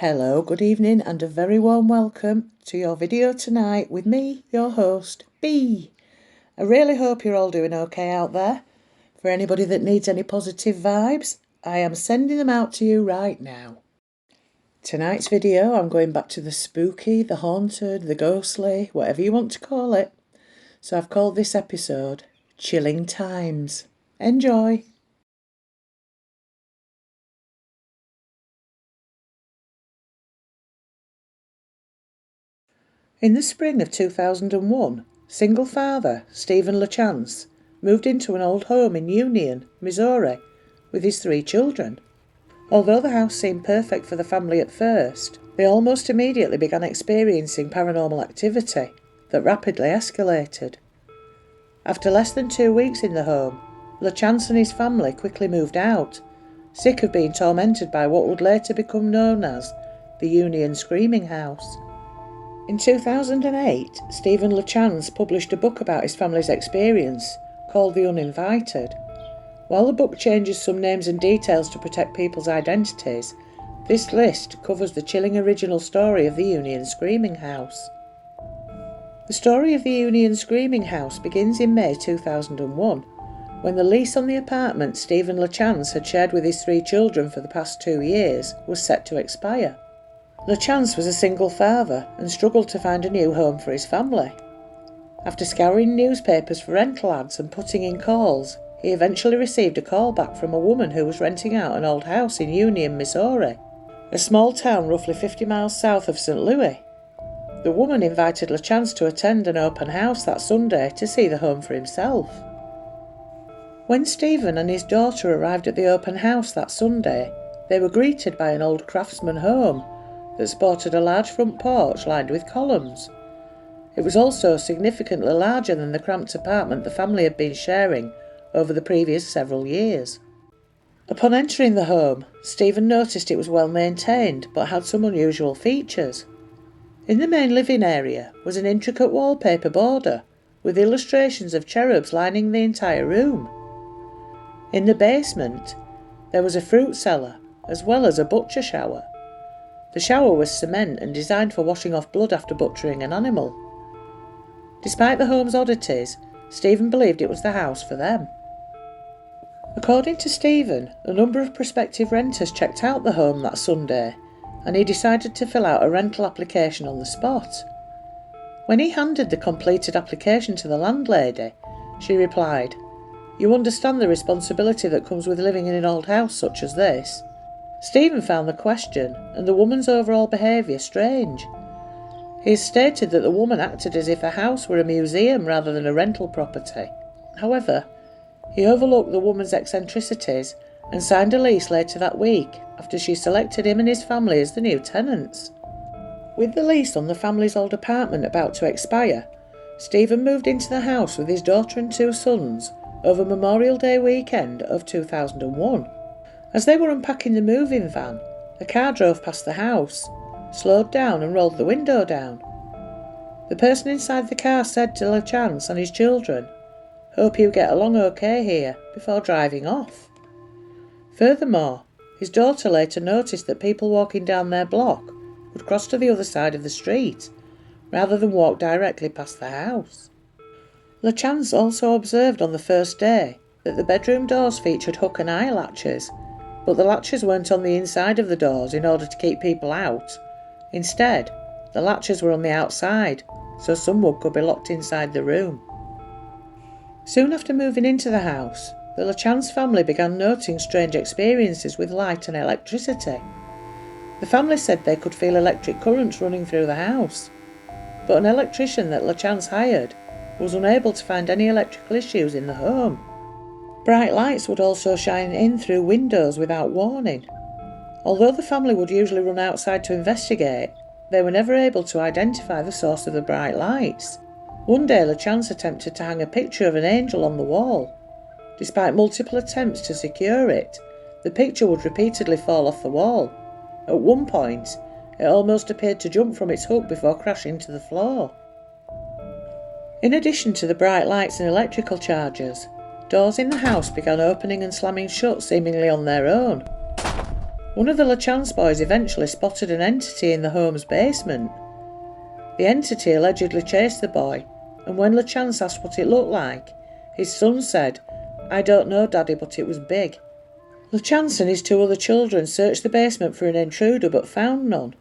Hello, good evening and a very warm welcome to your video tonight with me, your host, Bea. I really hope you're all doing okay out there. For anybody that needs any positive vibes, I am sending them out to you right now. Tonight's video, I'm going back to the spooky, the haunted, the ghostly, whatever you want to call it. So I've called this episode Chilling Times. Enjoy! In the spring of 2001, single father Stephen LaChance moved into an old home in Union, Missouri, with his 3 children. Although the house seemed perfect for the family at first, they almost immediately began experiencing paranormal activity that rapidly escalated. After less than 2 weeks in the home, LaChance and his family quickly moved out, sick of being tormented by what would later become known as the Union Screaming House. In 2008, Stephen LaChance published a book about his family's experience called The Uninvited. While the book changes some names and details to protect people's identities, this list covers the chilling original story of the Union Screaming House. The story of the Union Screaming House begins in May 2001, when the lease on the apartment Stephen LaChance had shared with his 3 children for the past 2 years was set to expire. LaChance was a single father and struggled to find a new home for his family. After scouring newspapers for rental ads and putting in calls, he eventually received a call back from a woman who was renting out an old house in Union, Missouri, a small town roughly 50 miles south of St. Louis. The woman invited LaChance to attend an open house that Sunday to see the home for himself. When Stephen and his daughter arrived at the open house that Sunday, they were greeted by an old craftsman home that sported a large front porch lined with columns. It was also significantly larger than the cramped apartment the family had been sharing over the previous several years. Upon entering the home, Stephen noticed it was well maintained but had some unusual features. In the main living area was an intricate wallpaper border with illustrations of cherubs lining the entire room. In the basement, there was a fruit cellar as well as a butcher shower. The shower was cement and designed for washing off blood after butchering an animal. Despite the home's oddities, Stephen believed it was the house for them. According to Stephen, a number of prospective renters checked out the home that Sunday, and he decided to fill out a rental application on the spot. When he handed the completed application to the landlady, she replied, "You understand the responsibility that comes with living in an old house such as this?" Stephen found the question and the woman's overall behaviour strange. He has stated that the woman acted as if the house were a museum rather than a rental property. However, he overlooked the woman's eccentricities and signed a lease later that week after she selected him and his family as the new tenants. With the lease on the family's old apartment about to expire, Stephen moved into the house with his daughter and 2 sons over Memorial Day weekend of 2001. As they were unpacking the moving van, a car drove past the house, slowed down and rolled the window down. The person inside the car said to LaChance and his children, "Hope you get along okay here," before driving off. Furthermore, his daughter later noticed that people walking down their block would cross to the other side of the street, rather than walk directly past the house. LaChance also observed on the first day that the bedroom doors featured hook and eye latches, but the latches weren't on the inside of the doors in order to keep people out. Instead, the latches were on the outside, so someone could be locked inside the room. Soon after moving into the house, the LaChance family began noting strange experiences with light and electricity. The family said they could feel electric currents running through the house, but an electrician that LaChance hired was unable to find any electrical issues in the home. Bright lights would also shine in through windows without warning. Although the family would usually run outside to investigate, they were never able to identify the source of the bright lights. One day LaChance attempted to hang a picture of an angel on the wall. Despite multiple attempts to secure it, the picture would repeatedly fall off the wall. At one point, it almost appeared to jump from its hook before crashing to the floor. In addition to the bright lights and electrical charges, doors in the house began opening and slamming shut seemingly on their own. One of the LaChance boys eventually spotted an entity in the home's basement. The entity allegedly chased the boy, and when LaChance asked what it looked like, his son said, "I don't know, Daddy, but it was big." LaChance and his two other children searched the basement for an intruder but found none.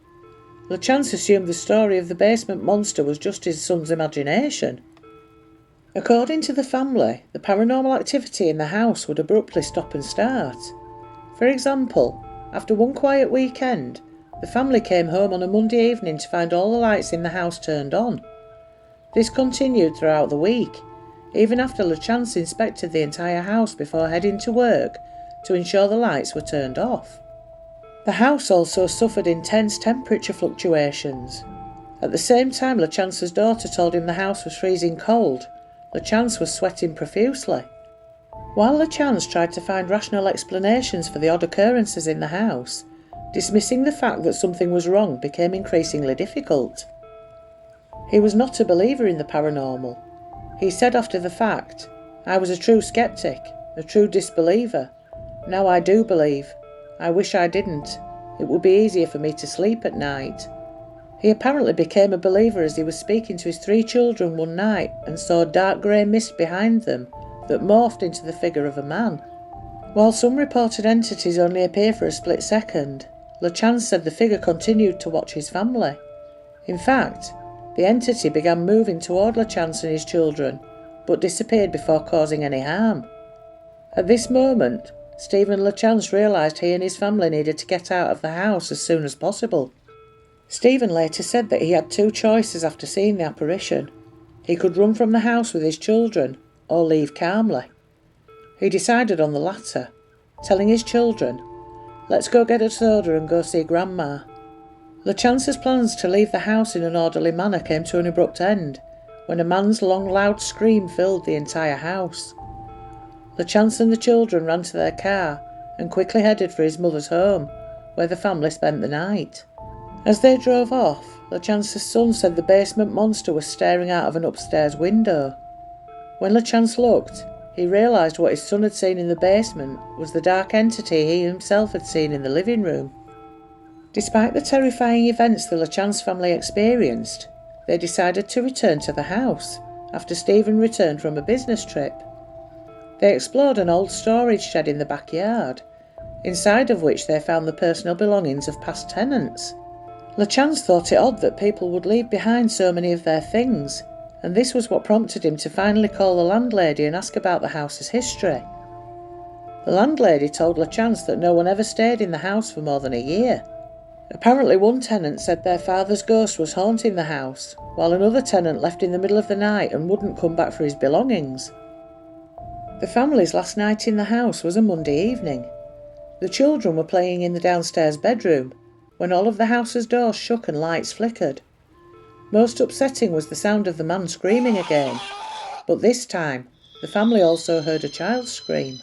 LaChance assumed the story of the basement monster was just his son's imagination. According to the family, the paranormal activity in the house would abruptly stop and start. For example, after one quiet weekend, the family came home on a Monday evening to find all the lights in the house turned on. This continued throughout the week, even after LaChance inspected the entire house before heading to work to ensure the lights were turned off. The house also suffered intense temperature fluctuations. At the same time LaChance's daughter told him the house was freezing cold, LaChance was sweating profusely. While LaChance tried to find rational explanations for the odd occurrences in the house, dismissing the fact that something was wrong became increasingly difficult. He was not a believer in the paranormal. He said after the fact, "I was a true skeptic, a true disbeliever. Now I do believe. I wish I didn't. It would be easier for me to sleep at night." He apparently became a believer as he was speaking to his 3 children one night and saw a dark grey mist behind them that morphed into the figure of a man. While some reported entities only appear for a split second, LaChance said the figure continued to watch his family. In fact, the entity began moving toward LaChance and his children, but disappeared before causing any harm. At this moment, Stephen LaChance realised he and his family needed to get out of the house as soon as possible. Stephen later said that he had 2 choices after seeing the apparition. He could run from the house with his children, or leave calmly. He decided on the latter, telling his children, "Let's go get a soda and go see Grandma." LaChance's plans to leave the house in an orderly manner came to an abrupt end, when a man's long loud scream filled the entire house. LaChance and the children ran to their car and quickly headed for his mother's home, where the family spent the night. As they drove off, LaChance's son said the basement monster was staring out of an upstairs window. When LaChance looked, he realised what his son had seen in the basement was the dark entity he himself had seen in the living room. Despite the terrifying events the LaChance family experienced, they decided to return to the house after Stephen returned from a business trip. They explored an old storage shed in the backyard, inside of which they found the personal belongings of past tenants. LaChance thought it odd that people would leave behind so many of their things, and this was what prompted him to finally call the landlady and ask about the house's history. The landlady told LaChance that no one ever stayed in the house for more than a year. Apparently one tenant said their father's ghost was haunting the house, while another tenant left in the middle of the night and wouldn't come back for his belongings. The family's last night in the house was a Monday evening. The children were playing in the downstairs bedroom when all of the house's doors shook and lights flickered. Most upsetting was the sound of the man screaming again, but this time the family also heard a child scream.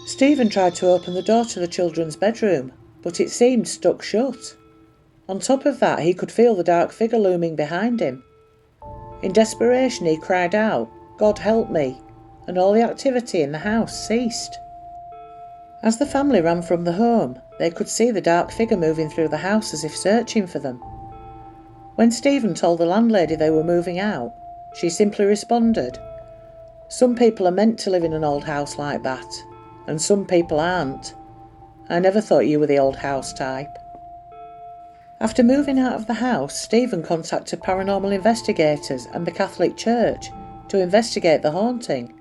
Stephen tried to open the door to the children's bedroom, but it seemed stuck shut. On top of that, he could feel the dark figure looming behind him. In desperation, he cried out, "God help me," and all the activity in the house ceased. As the family ran from the home, they could see the dark figure moving through the house as if searching for them. When Stephen told the landlady they were moving out, she simply responded, "Some people are meant to live in an old house like that, and some people aren't. I never thought you were the old house type." After moving out of the house, Stephen contacted paranormal investigators and the Catholic Church to investigate the haunting.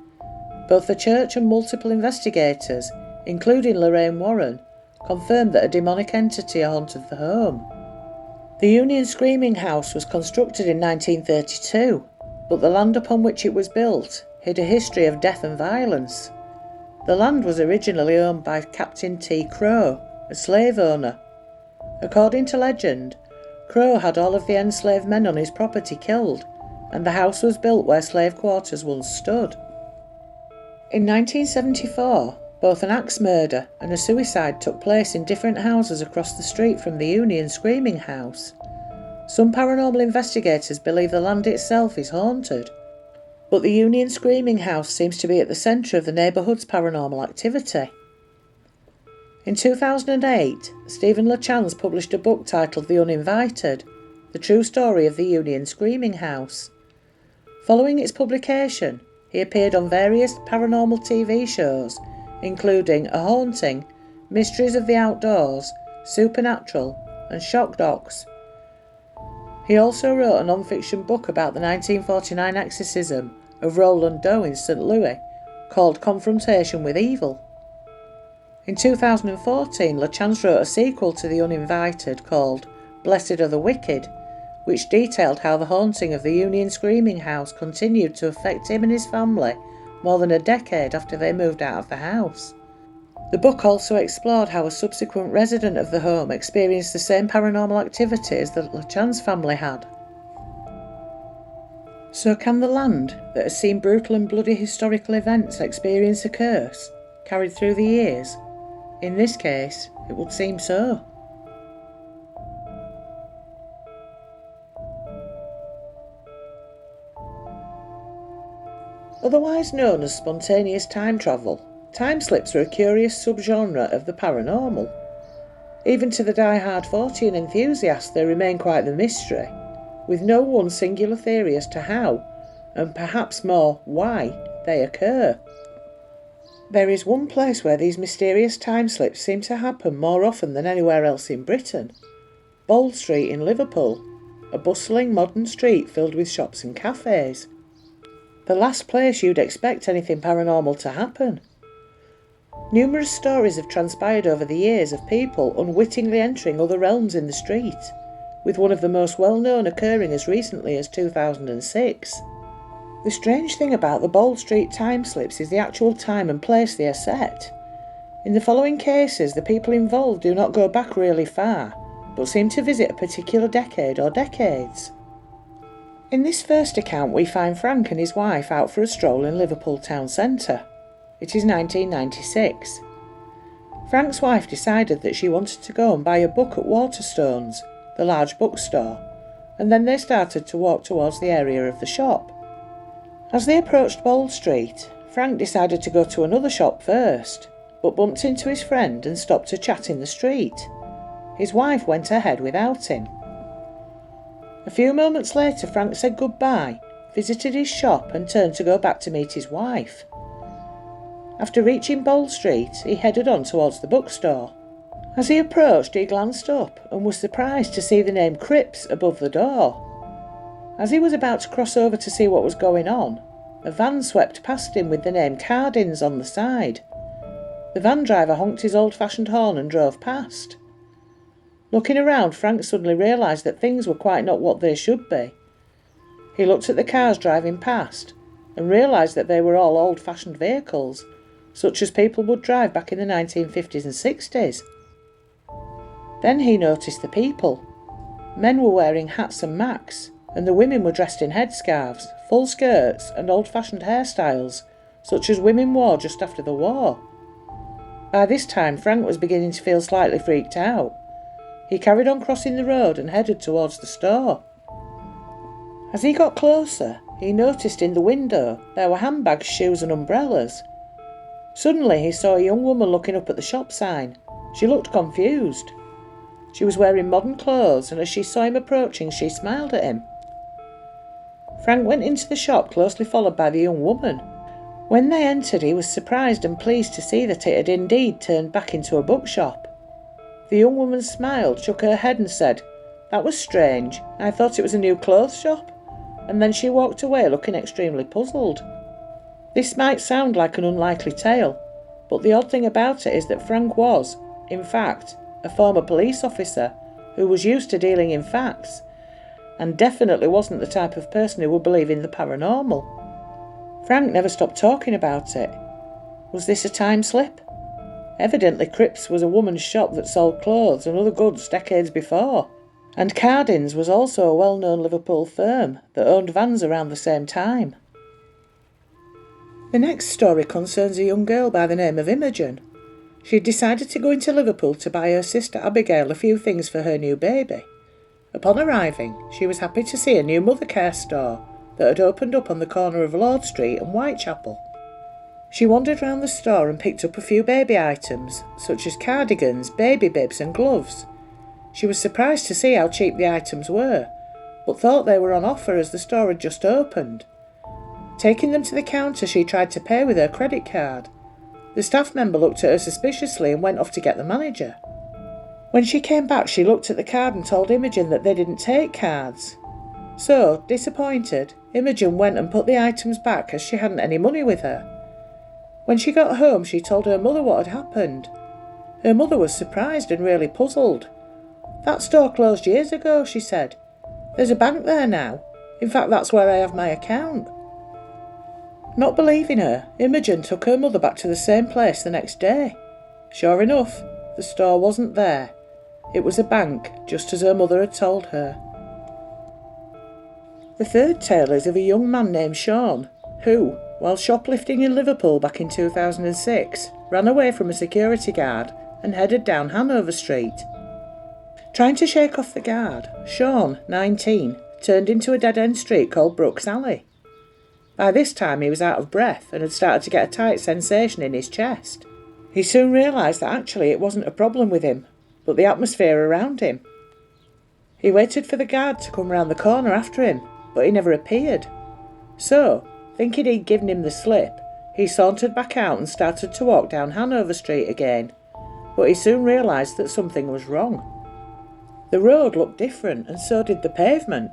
Both the church and multiple investigators, including Lorraine Warren, confirmed that a demonic entity haunted the home. The Union Screaming House was constructed in 1932, but the land upon which it was built hid a history of death and violence. The land was originally owned by Captain T. Crow, a slave owner. According to legend, Crow had all of the enslaved men on his property killed, and the house was built where slave quarters once stood. In 1974, both an axe murder and a suicide took place in different houses across the street from the Union Screaming House. Some paranormal investigators believe the land itself is haunted, but the Union Screaming House seems to be at the centre of the neighbourhood's paranormal activity. In 2008, Stephen LeChance published a book titled The Uninvited, the true story of the Union Screaming House. Following its publication, he appeared on various paranormal TV shows, including A Haunting, Mysteries of the Outdoors, Supernatural, and Shock Docs. He also wrote a non-fiction book about the 1949 exorcism of Roland Doe in St. Louis, called Confrontation with Evil. In 2014, LeChance wrote a sequel to The Uninvited called Blessed Are the Wicked, which detailed how the haunting of the Union Screaming House continued to affect him and his family more than a decade after they moved out of the house. The book also explored how a subsequent resident of the home experienced the same paranormal activities that LeChance family had. So can the land that has seen brutal and bloody historical events experience a curse, carried through the years? In this case, it would seem so. Otherwise known as spontaneous time travel, time slips are a curious subgenre of the paranormal. Even to the die-hard Fortean enthusiasts they remain quite the mystery, with no one singular theory as to how, and perhaps more why, they occur. There is one place where these mysterious time slips seem to happen more often than anywhere else in Britain: Bold Street in Liverpool, a bustling modern street filled with shops and cafes. The last place you'd expect anything paranormal to happen. Numerous stories have transpired over the years of people unwittingly entering other realms in the street, with one of the most well-known occurring as recently as 2006. The strange thing about the Bold Street time slips is the actual time and place they are set. In the following cases, the people involved do not go back really far, but seem to visit a particular decade or decades. In this first account we find Frank and his wife out for a stroll in Liverpool town centre. It is 1996. Frank's wife decided that she wanted to go and buy a book at Waterstones, the large bookstore, and then they started to walk towards the area of the shop. As they approached Bold Street, Frank decided to go to another shop first, but bumped into his friend and stopped to chat in the street. His wife went ahead without him. A few moments later, Frank said goodbye, visited his shop and turned to go back to meet his wife. After reaching Bold Street, he headed on towards the bookstore. As he approached, he glanced up and was surprised to see the name Cripps above the door. As he was about to cross over to see what was going on, a van swept past him with the name Cardins on the side. The van driver honked his old-fashioned horn and drove past. Looking around, Frank suddenly realised that things were quite not what they should be. He looked at the cars driving past and realised that they were all old-fashioned vehicles, such as people would drive back in the 1950s and 60s. Then he noticed the people. Men were wearing hats and macks, and the women were dressed in headscarves, full skirts and old-fashioned hairstyles, such as women wore just after the war. By this time, Frank was beginning to feel slightly freaked out. He carried on crossing the road and headed towards the store. As he got closer, he noticed in the window there were handbags, shoes and umbrellas. Suddenly he saw a young woman looking up at the shop sign. She looked confused. She was wearing modern clothes, and as she saw him approaching, she smiled at him. Frank went into the shop, closely followed by the young woman. When they entered, he was surprised and pleased to see that it had indeed turned back into a bookshop. The young woman smiled, shook her head and said, "That was strange. I thought it was a new clothes shop." And then she walked away looking extremely puzzled. This might sound like an unlikely tale, but the odd thing about it is that Frank was, in fact, a former police officer who was used to dealing in facts, and definitely wasn't the type of person who would believe in the paranormal. Frank never stopped talking about it. Was this a time slip? Evidently Cripps was a woman's shop that sold clothes and other goods decades before, and Cardins was also a well-known Liverpool firm that owned vans around the same time. The next story concerns a young girl by the name of Imogen. She had decided to go into Liverpool to buy her sister Abigail a few things for her new baby. Upon arriving, she was happy to see a new mother care store that had opened up on the corner of Lord Street and Whitechapel. She wandered round the store and picked up a few baby items, such as cardigans, baby bibs and gloves. She was surprised to see how cheap the items were, but thought they were on offer as the store had just opened. Taking them to the counter, she tried to pay with her credit card. The staff member looked at her suspiciously and went off to get the manager. When she came back, she looked at the card and told Imogen that they didn't take cards. So, disappointed, Imogen went and put the items back as she hadn't any money with her. When she got home, she told her mother what had happened. Her mother was surprised and really puzzled. "That store closed years ago," she said. "There's a bank there now. In fact, that's where I have my account." Not believing her, Imogen took her mother back to the same place the next day. Sure enough, the store wasn't there. It was a bank, just as her mother had told her. The third tale is of a young man named Sean, who, while shoplifting in Liverpool back in 2006, ran away from a security guard and headed down Hanover Street. Trying to shake off the guard, Sean, 19, turned into a dead-end street called Brooks Alley. By this time he was out of breath and had started to get a tight sensation in his chest. He soon realised that actually it wasn't a problem with him, but the atmosphere around him. He waited for the guard to come round the corner after him, but he never appeared. So, thinking he'd given him the slip, he sauntered back out and started to walk down Hanover Street again, but he soon realised that something was wrong. The road looked different, and so did the pavement.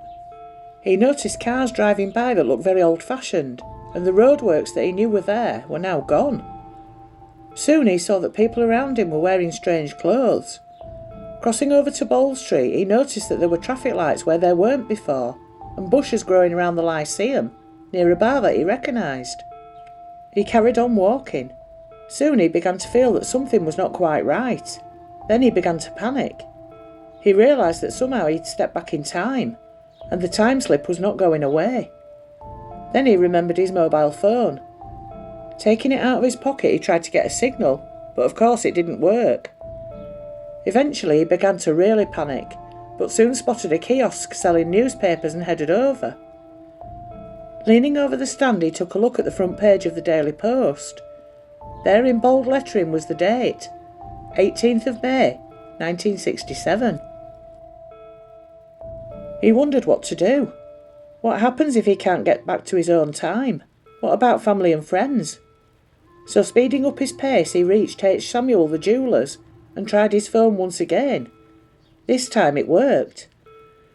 He noticed cars driving by that looked very old-fashioned, and the roadworks that he knew were there were now gone. Soon he saw that people around him were wearing strange clothes. Crossing over to Bold Street, he noticed that there were traffic lights where there weren't before, and bushes growing around the Lyceum, near a bar that he recognised. He carried on walking. Soon he began to feel that something was not quite right. Then he began to panic. He realised that somehow he'd stepped back in time, and the time slip was not going away. Then he remembered his mobile phone. Taking it out of his pocket, he tried to get a signal, but of course it didn't work. Eventually he began to really panic, but soon spotted a kiosk selling newspapers and headed over. Leaning over the stand, he took a look at the front page of the Daily Post. There in bold lettering was the date, 18th of May, 1967. He wondered what to do. What happens if he can't get back to his own time? What about family and friends? So speeding up his pace, he reached H. Samuel the jeweller's and tried his phone once again. This time it worked.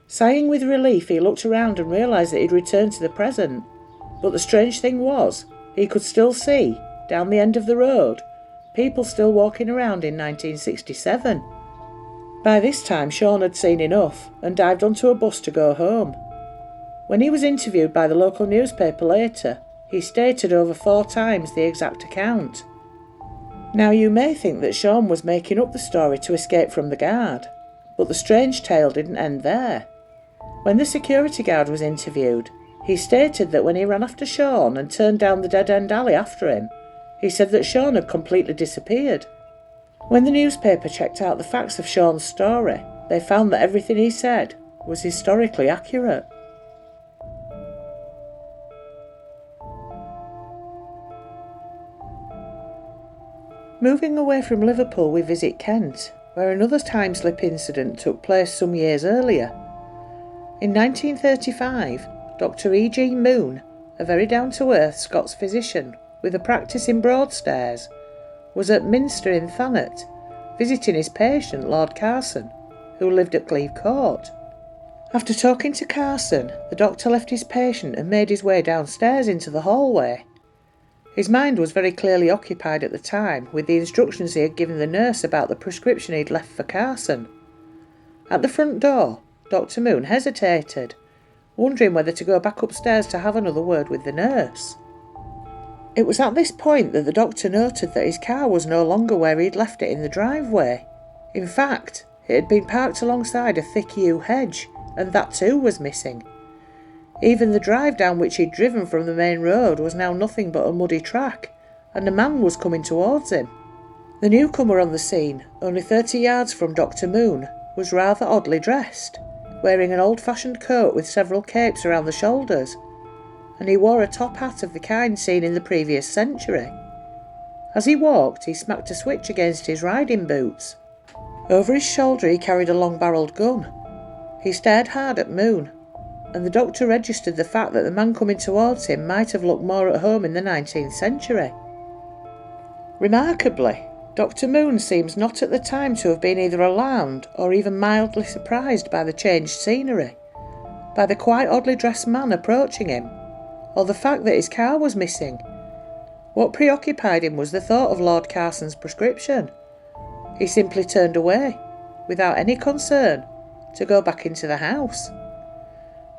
Sighing with relief, he looked around and realised that he'd returned to the present. But the strange thing was, he could still see, down the end of the road, people still walking around in 1967. By this time Sean had seen enough and dived onto a bus to go home. When he was interviewed by the local newspaper later, he stated over 4 times the exact account. Now you may think that Sean was making up the story to escape from the guard, but the strange tale didn't end there. When the security guard was interviewed, he stated that when he ran after Sean and turned down the dead-end alley after him, he said that Sean had completely disappeared. When the newspaper checked out the facts of Sean's story, they found that everything he said was historically accurate. Moving away from Liverpool, we visit Kent, where another time slip incident took place some years earlier. In 1935, Dr. E. G. Moon, a very down-to-earth Scots physician with a practice in Broadstairs, was at Minster in Thanet, visiting his patient, Lord Carson, who lived at Cleeve Court. After talking to Carson, the doctor left his patient and made his way downstairs into the hallway. His mind was very clearly occupied at the time with the instructions he had given the nurse about the prescription he'd left for Carson. At the front door, Dr. Moon hesitated, wondering whether to go back upstairs to have another word with the nurse. It was at this point that the doctor noted that his car was no longer where he'd left it in the driveway. In fact, it had been parked alongside a thick yew hedge, and that too was missing. Even the drive down which he'd driven from the main road was now nothing but a muddy track, and a man was coming towards him. The newcomer on the scene, only 30 yards from Dr. Moon, was rather oddly dressed, wearing an old-fashioned coat with several capes around the shoulders, and he wore a top hat of the kind seen in the previous century. As he walked, he smacked a switch against his riding boots. Over his shoulder he carried a long-barrelled gun. He stared hard at Moon, and the doctor registered the fact that the man coming towards him might have looked more at home in the 19th century. Remarkably, Dr. Moon seems not at the time to have been either alarmed or even mildly surprised by the changed scenery, by the quite oddly dressed man approaching him, or the fact that his car was missing. What preoccupied him was the thought of Lord Carson's prescription. He simply turned away, without any concern, to go back into the house.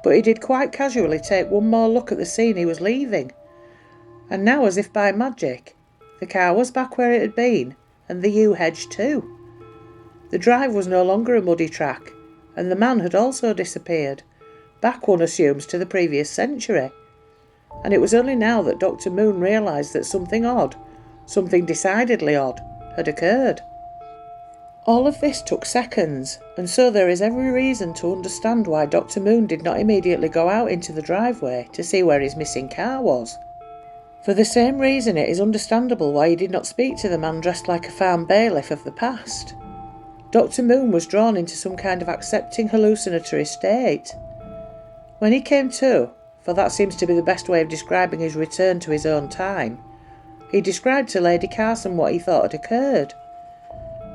But he did quite casually take one more look at the scene he was leaving, and now, as if by magic, the car was back where it had been, and the yew hedge too. The drive was no longer a muddy track, and the man had also disappeared, back, one assumes, to the previous century. And it was only now that Dr. Moon realised that something odd, something decidedly odd, had occurred. All of this took seconds, and so there is every reason to understand why Dr. Moon did not immediately go out into the driveway to see where his missing car was. For the same reason, it is understandable why he did not speak to the man dressed like a farm bailiff of the past. Dr. Moon was drawn into some kind of accepting hallucinatory state. When he came to, for that seems to be the best way of describing his return to his own time, he described to Lady Carson what he thought had occurred.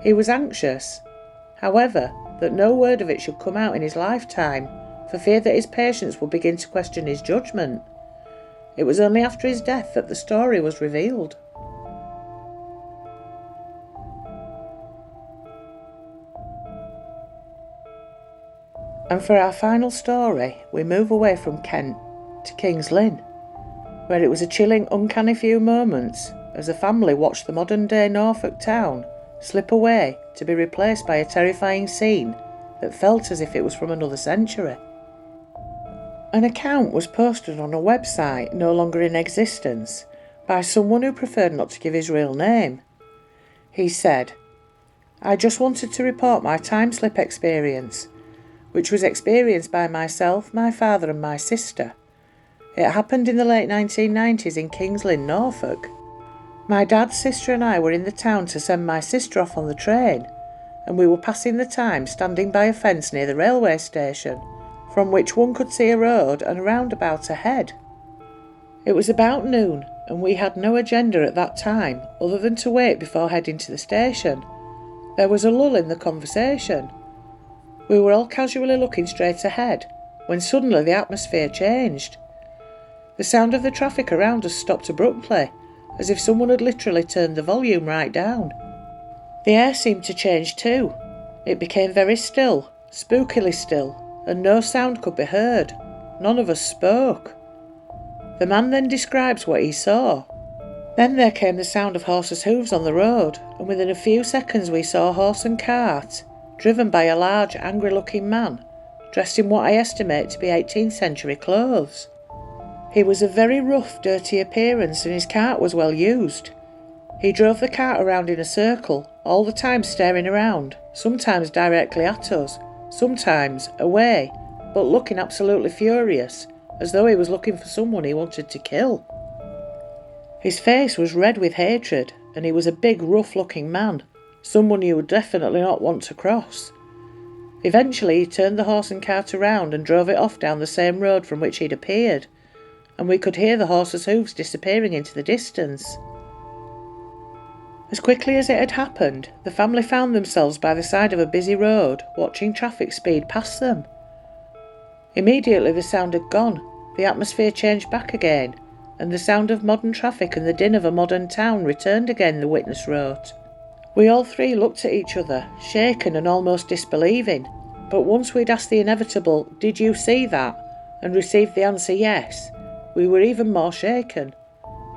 He was anxious, however, that no word of it should come out in his lifetime, for fear that his patients would begin to question his judgment. It was only after his death that the story was revealed. And for our final story, we move away from Kent to King's Lynn, where it was a chilling, uncanny few moments as a family watched the modern-day Norfolk town slip away to be replaced by a terrifying scene that felt as if it was from another century. An account was posted on a website no longer in existence by someone who preferred not to give his real name. He said, "I just wanted to report my time slip experience, which was experienced by myself, my father and my sister. It happened in the late 1990s in King's Lynn, Norfolk. My dad, sister and I were in the town to send my sister off on the train, and we were passing the time standing by a fence near the railway station, from which one could see a road and a roundabout ahead. It was about noon, and we had no agenda at that time other than to wait before heading to the station. There was a lull in the conversation. We were all casually looking straight ahead, when suddenly the atmosphere changed. The sound of the traffic around us stopped abruptly, as if someone had literally turned the volume right down. The air seemed to change too. It became very still, spookily still, and no sound could be heard. None of us spoke. The man then describes what he saw. Then there came the sound of horses' hooves on the road, and within a few seconds we saw a horse and cart, driven by a large, angry-looking man, dressed in what I estimate to be 18th century clothes. He was of very rough, dirty appearance, and his cart was well used. He drove the cart around in a circle, all the time staring around, sometimes directly at us, sometimes away, but looking absolutely furious, as though he was looking for someone he wanted to kill. His face was red with hatred, and he was a big, rough-looking man, someone you would definitely not want to cross. Eventually he turned the horse and cart around and drove it off down the same road from which he'd appeared, and we could hear the horse's hooves disappearing into the distance. As quickly as it had happened, the family found themselves by the side of a busy road, watching traffic speed past them. Immediately the sound had gone, the atmosphere changed back again, and the sound of modern traffic and the din of a modern town returned again, the witness wrote. We all three looked at each other, shaken and almost disbelieving, but once we'd asked the inevitable, "Did you see that?" and received the answer yes, we were even more shaken.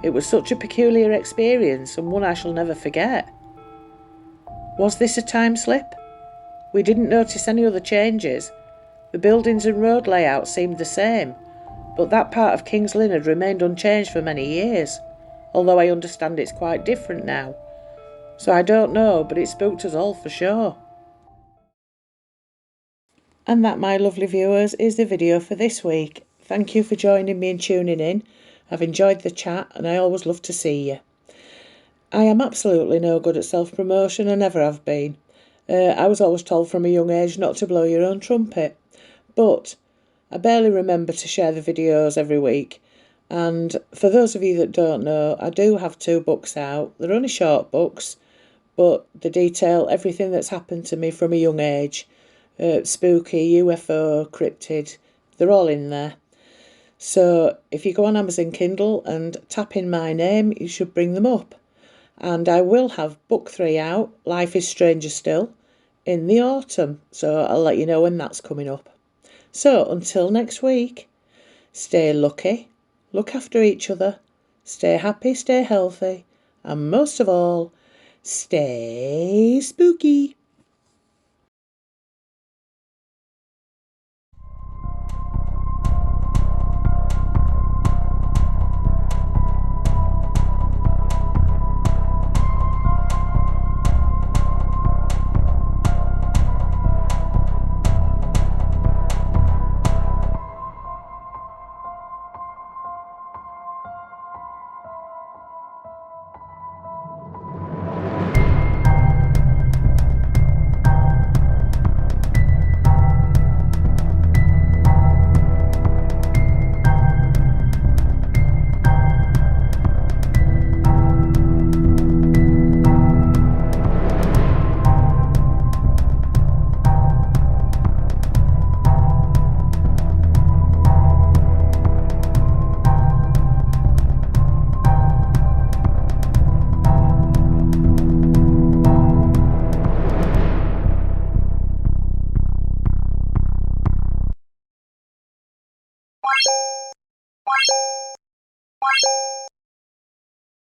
It was such a peculiar experience, and one I shall never forget. Was this a time slip? We didn't notice any other changes. The buildings and road layout seemed the same, but that part of King's Lynn had remained unchanged for many years, although I understand it's quite different now. So I don't know, but it spooked us all for sure. And that, my lovely viewers, is the video for this week. Thank you for joining me and tuning in. I've enjoyed the chat, and I always love to see you. I am absolutely no good at self-promotion and never have been. I was always told from a young age not to blow your own trumpet. But I barely remember to share the videos every week. And for those of you that don't know, I do have 2 books out. They're only short books, but they detail everything that's happened to me from a young age. Spooky, UFO, cryptid, they're all in there. So if you go on Amazon Kindle and tap in my name, you should bring them up. And I will have book 3 out, Life is Stranger Still, in the autumn. So I'll let you know when that's coming up. So until next week, stay lucky, look after each other, stay happy, stay healthy, and most of all, stay spooky.